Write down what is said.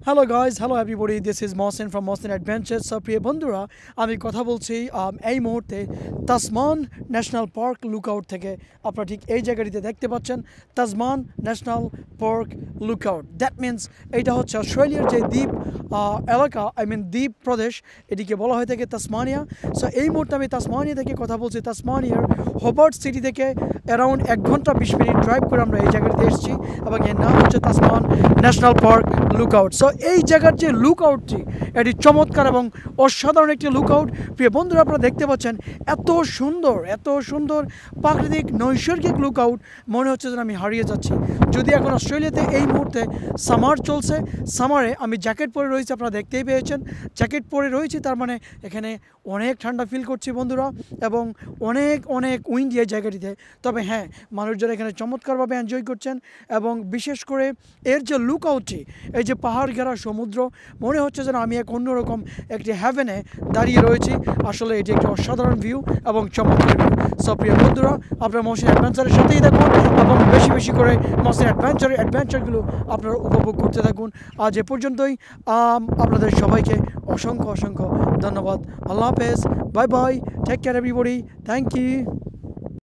Hello guys, hello everybody, this is Mohsin from Mohsin adventure. So প্রিয় বন্ধুরা, আমি কথা বলছি এই মুহূর্তে তাসমান ন্যাশনাল পার্ক লুকআউট থেকে। আপনারা ঠিক এই জায়গাটিতে দেখতে পাচ্ছেন Tasman national park lookout. That means এইটা হচ্ছে অস্ট্রেলিয়ার যে দ্বীপ এলাকা, দ্বীপ প্রদেশ, এটিকে বলা হয়ে থাকে তাসমানিয়া। সো এই মুহূর্তে আমি তাসমানিয়া থেকে কথা বলছি। তাসমানিয়ার হোবার্ট সিটি থেকে অ্যারাউন্ড 1 ঘন্টা 20 মিনিট ড্রাইভ করে আমরা এই জায়গাটিতে এসেছি এবং এর নাম হচ্ছে Tasman national park lookout. So এই জায়গার যে লুকআউটটি, এটি চমৎকার এবং অসাধারণ একটি লুকআউট। প্রিয় বন্ধুরা, আপনারা দেখতে পাচ্ছেন এত সুন্দর প্রাকৃতিক নৈসর্গিক লুকআউট, মনে হচ্ছে যেন আমি হারিয়ে যাচ্ছি। যদি এখন অস্ট্রেলিয়াতে এই মুহূর্তে সামার চলছে, সামারে আমি জ্যাকেট পরে রয়েছি, আপনারা দেখতেই পেয়েছেন জ্যাকেট পরে রয়েছি, তার মানে এখানে অনেক ঠান্ডা ফিল করছি বন্ধুরা, এবং অনেক উইন্ড এই জায়গাটিতে। তবে হ্যাঁ, মানুষজন এখানে চমৎকারভাবে এনজয় করছেন এবং বিশেষ করে এর যে লুকআউটটি, এই যে পাহাড় ঘেরা সমুদ্র, মনে হচ্ছে যেন আমি এক অন্যরকম একটি হ্যাভেনে দাঁড়িয়ে রয়েছি। আসলে এটি একটি অসাধারণ ভিউ এবং চমৎকার ভিউ। সো প্রিয় বন্ধুরা, আপনারা মহসিন অ্যাডভেঞ্চারের সাথেই দেখুন এবং বেশি করে মহসিন অ্যাডভেঞ্চারগুলো আপনারা উপভোগ করতে থাকুন। আজ এ পর্যন্তই। আপনাদের সবাইকে অসংখ্য ধন্যবাদ। আল্লাহ হাফেজ, bye bye, take care everybody, thank you.